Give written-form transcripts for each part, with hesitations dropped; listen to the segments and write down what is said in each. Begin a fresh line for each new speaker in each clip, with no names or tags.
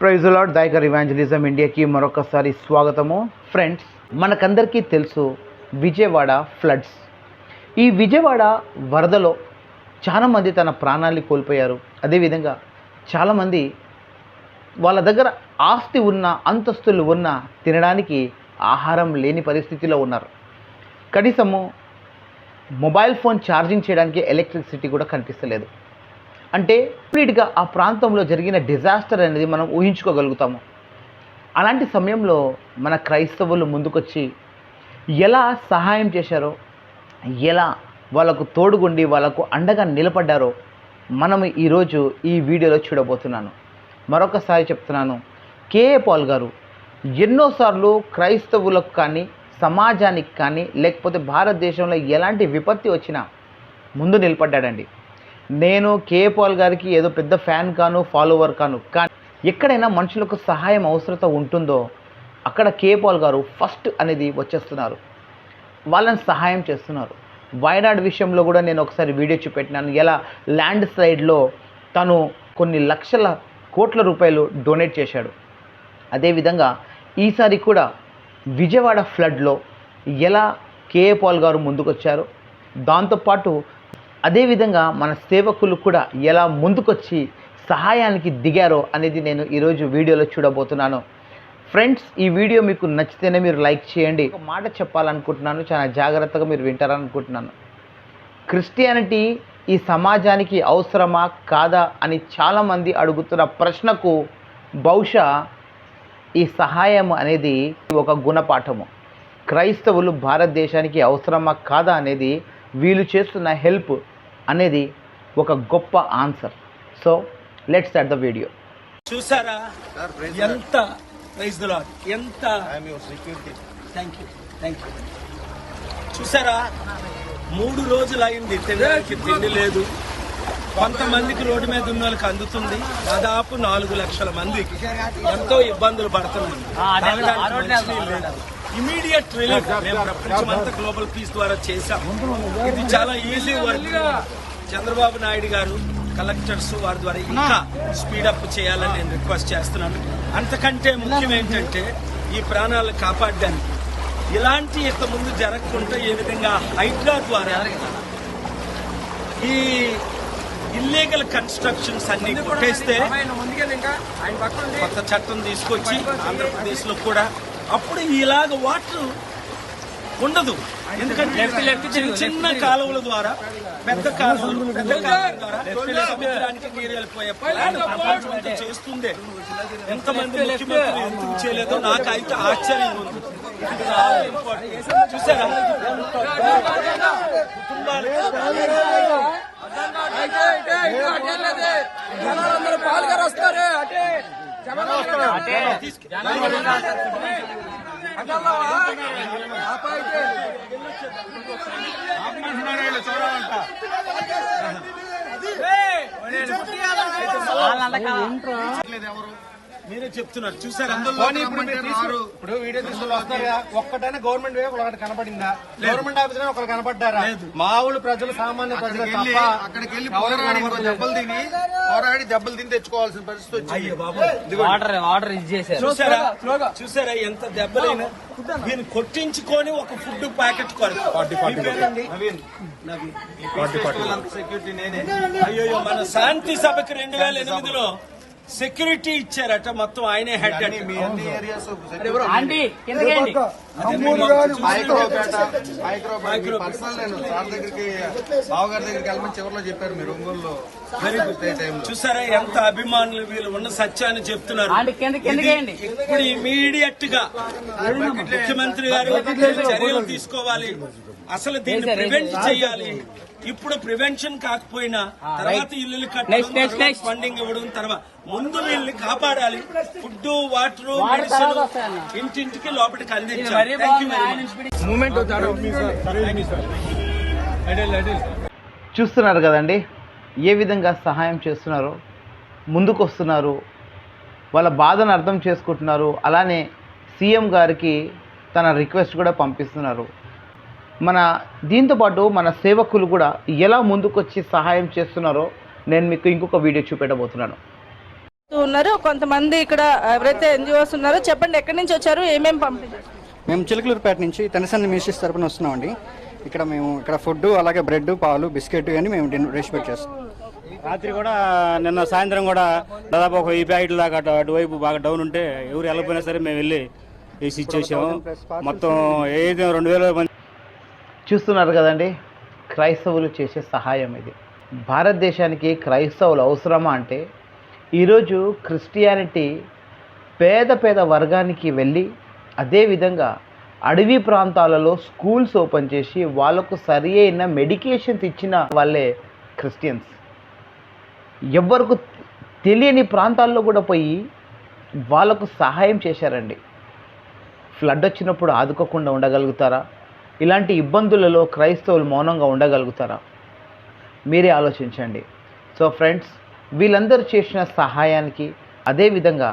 Praise the lord. దైకర్ evangelism ఇండియాకి మరొకసారి స్వాగతము. ఫ్రెండ్స్, మనకందరికీ తెలుసు విజయవాడ ఫ్లడ్స్. ఈ విజయవాడ వరదలో చాలామంది తన ప్రాణాన్ని కోల్పోయారు. అదేవిధంగా చాలామంది వాళ్ళ దగ్గర ఆస్తి ఉన్న, అంతస్తులు ఉన్న, తినడానికి ఆహారం లేని పరిస్థితిలో ఉన్నారు. కనీసము మొబైల్ ఫోన్ ఛార్జింగ్ చేయడానికి ఎలక్ట్రిసిటీ కూడా కనిపిస్తలేదు. అంటే కంప్లీట్గా ఆ ప్రాంతంలో జరిగిన డిజాస్టర్ అనేది మనం ఊహించుకోగలుగుతాము. అలాంటి సమయంలో మన క్రైస్తవులు ముందుకొచ్చి ఎలా సహాయం చేశారో, ఎలా వాళ్ళకు తోడుగుండి వాళ్ళకు అండగా నిలబడ్డారో మనం ఈరోజు ఈ వీడియోలో చూడబోతున్నాను. మరొకసారి చెప్తున్నాను, కేఏ పాల్ గారు ఎన్నోసార్లు క్రైస్తవులకు కానీ, సమాజానికి కానీ, లేకపోతే భారతదేశంలో ఎలాంటి విపత్తి వచ్చినా ముందు నిలబడ్డాడండి. నేను కేఏ పాల్ గారికి ఏదో పెద్ద ఫ్యాన్ కాను, ఫాలోవర్ కాను, కానీ ఎక్కడైనా మనుషులకు సహాయం అవసరత ఉంటుందో అక్కడ కేఏ పాల్ గారు ఫస్ట్ అనేది వచ్చేస్తున్నారు, వాళ్ళని సహాయం చేస్తున్నారు. వైనాడ్ విషయంలో కూడా నేను ఒకసారి వీడియో చూపెట్టినాను, ఎలా ల్యాండ్ స్లైడ్లో తను కొన్ని లక్షల కోట్ల రూపాయలు డొనేట్ చేశాడు. అదేవిధంగా ఈసారి కూడా విజయవాడ ఫ్లడ్లో ఎలా కేఏ పాల్ గారు ముందుకొచ్చారు, దాంతోపాటు అదేవిధంగా మన సేవకులు కూడా ఎలా ముందుకొచ్చి సహాయానికి దిగారో అనేది నేను ఈరోజు వీడియోలో చూడబోతున్నాను. ఫ్రెండ్స్, ఈ వీడియో మీకు నచ్చితేనే మీరు లైక్ చేయండి. ఒక మాట చెప్పాలనుకుంటున్నాను, చాలా జాగ్రత్తగా మీరు వింటారనుకుంటున్నాను. క్రిస్టియానిటీ ఈ సమాజానికి అవసరమా కాదా అని చాలామంది అడుగుతున్న ప్రశ్నకు బహుశా ఈ సహాయం అనేది ఒక గుణపాఠము. క్రైస్తవులు భారతదేశానికి అవసరమా కాదా అనేది, వీళ్ళు చేస్తున్న హెల్ప్ అనేది ఒక గొప్ప answer. So let's start the video.
చూసారా ఎంత ప్రైజ్ ది లార్డ్, ఎంత థ్యాంక్ యూ. చూసారా, 3 రోజులు అయింది, తినడానికి తిండి లేదు. కొంతమందికి రోడ్డు మీద ఉన్న వాళ్ళకి అందుతుంది. దాదాపు 4 లక్షల మంది ఎంతో ఇబ్బందులు పడుతున్నారు. ఇమీడియట్ రిలీఫ్ మేము ప్రపంచమంతా గ్లోబల్ పీస్ ద్వారా చేశాం. ఇది చాలా ఈజీ వర్క్. చంద్రబాబు నాయుడు గారు, కలెక్టర్స్ వారి ద్వారా ఇంకా స్పీడప్ చేయాలని నేను రిక్వెస్ట్ చేస్తున్నాను. అంతకంటే ముఖ్యం ఏంటంటే ఈ ప్రాణాలను కాపాడడానికి ఇలాంటి ఇంతకుముందు జరగకుండా ఏ విధంగా హైడ్రా ద్వారా ఈ ఇల్లీగల్ కన్స్ట్రక్షన్స్ అన్ని కొట్టేస్తే కొత్త చట్టం తీసుకొచ్చి ఆంధ్రప్రదేశ్ లో కూడా అప్పుడు ఇలాగ వాటర్ ఉండదు. ఎందుకంటే చిన్న కాలువల ద్వారా పెద్ద కాలువలు ద్వారా సముద్రానికి నీరు వెళ్ళిపోయే ప్లాన్ చేస్తుండే. ఎంతమంది ముఖ్యమంత్రులు ఎందుకు చేయలేదో నాకైతే ఆశ్చర్యం ఉంది. చూసారా,
పాల్గారు వస్తారు
మీరే చెప్తున్నారు. చూసారా,
ఇప్పుడు వీడియో తీసుకుని వస్తారు, ఒక్కటైనా గవర్నమెంట్ వే ఒకటి కనపడిందా? గవర్నమెంట్ ఆఫీస్ ఒకరు కనపడ్డారా? మామూలు ప్రజలు, సామాన్య ప్రజలు
అక్కడికి వెళ్ళి పోరాడి దెబ్బలు తిని తెచ్చుకోవాల్సిన పరిస్థితి వచ్చింది.
చూసారా ఎంత దెబ్బలైనా దీన్ని కొట్టించుకొని ఒక ఫుడ్ ప్యాకెట్ సెక్యూరిటీ నేనే. అయ్యో, మన శాంతి సభకి 2008లో సెక్యూరిటీ ఇచ్చారట, మొత్తం ఆయనే హెడ్.
చివరిలో చెప్పారు మీరు ఒంగోలులో.
చూసారా ఎంత అభిమానులు వీళ్ళు ఉన్న సత్యాన్ని చెప్తున్నారు. ఇప్పుడు ఇమీడియట్ గా ముఖ్యమంత్రి గారు చర్యలు తీసుకోవాలి, అసలు దీన్ని ప్రివెంట్ చేయాలి. ఇప్పుడు ప్రివెన్షన్ కాకపోయినా తర్వాత ఇల్లు కట్టడం, ఫండింగ్ ఇవ్వడం, తర్వాత ముందు వీళ్ళని కాపాడాలి. ఫుడ్, వాటర్, మెడిసిన్ ఇంటింటికి లోపలికి అందించాలి.
చూస్తున్నారు కదండి ఏ విధంగా సహాయం చేస్తున్నారో, ముందుకు వస్తున్నారు, వాళ్ళ బాధను అర్థం చేసుకుంటున్నారు. అలానే సీఎం గారికి తన రిక్వెస్ట్ కూడా పంపిస్తున్నారు. దీంతోపాటు మన సేవకులు కూడా ఎలా ముందుకొచ్చి సహాయం చేస్తున్నారో నేను మీకు ఇంకొక వీడియో చూపెట్టబోతున్నాను.
ఉన్నారు కొంతమంది ఇక్కడ ఎవరైతే ఎన్జిఓస్ ఉన్నారో చెప్పండి, ఎక్కడి నుంచి వచ్చారు, ఏమేమి పంపిణీ చేస్తారు?
మేము చిలకలూరుపేట నుంచి తనసన్ని మినిస్ట్రీస్ తరపున వస్తున్నామండి. ఇక్కడ ఫుడ్ అలాగే బ్రెడ్ పాలు బిస్కెట్ అని మేము రెస్పెక్ట్ చేస్తాం.
రాత్రి కూడా నిన్న సాయంత్రం కూడా దాదాపు ఒక 10 ప్యాకెట్ల దాకా అటువైపు బాగా డౌన్ ఉంటే ఎవరు వెళ్ళకపోయినా సరే మేము వెళ్ళి వేసి ఇచ్చేసాము. మొత్తం ఏదైతే 2000 మంది
చూస్తున్నారు కదండి, క్రైస్తవులు చేసే సహాయం ఇది. భారతదేశానికి క్రైస్తవులు అవసరమా అంటే ఈరోజు క్రిస్టియానిటీ పేద వర్గానికి వెళ్ళి అదేవిధంగా అడవి ప్రాంతాలలో స్కూల్స్ ఓపెన్ చేసి వాళ్ళకు సరి అయిన మెడికేషన్స్ ఇచ్చిన వాళ్ళే క్రిస్టియన్స్. ఎవరికి తెలియని ప్రాంతాల్లో కూడా పోయి వాళ్ళకు సహాయం చేశారండి. ఫ్లడ్ వచ్చినప్పుడు ఆదుకోకుండా ఉండగలుగుతారా? ఇలాంటి ఇబ్బందులలో క్రైస్తవులు మౌనంగా ఉండగలుగుతారా? మీరే ఆలోచించండి. సో ఫ్రెండ్స్, వీళ్ళందరూ చేసిన సహాయానికి అదేవిధంగా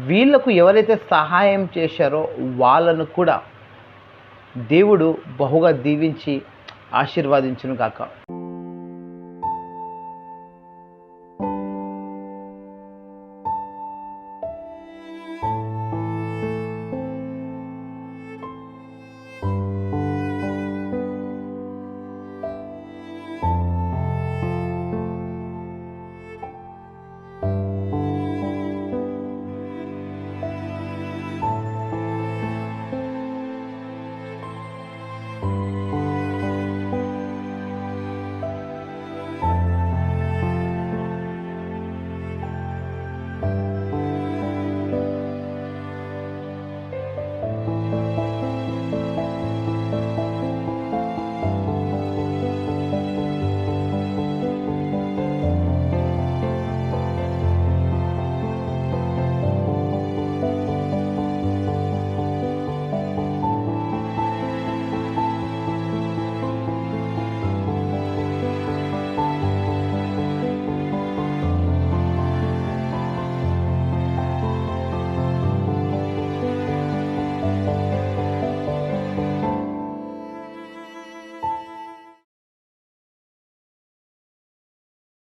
వీళ్ళకు ఎవరైతే సహాయం చేశారో వాళ్ళను కూడా దేవుడు బహుగా దీవించి ఆశీర్వదించును గాక.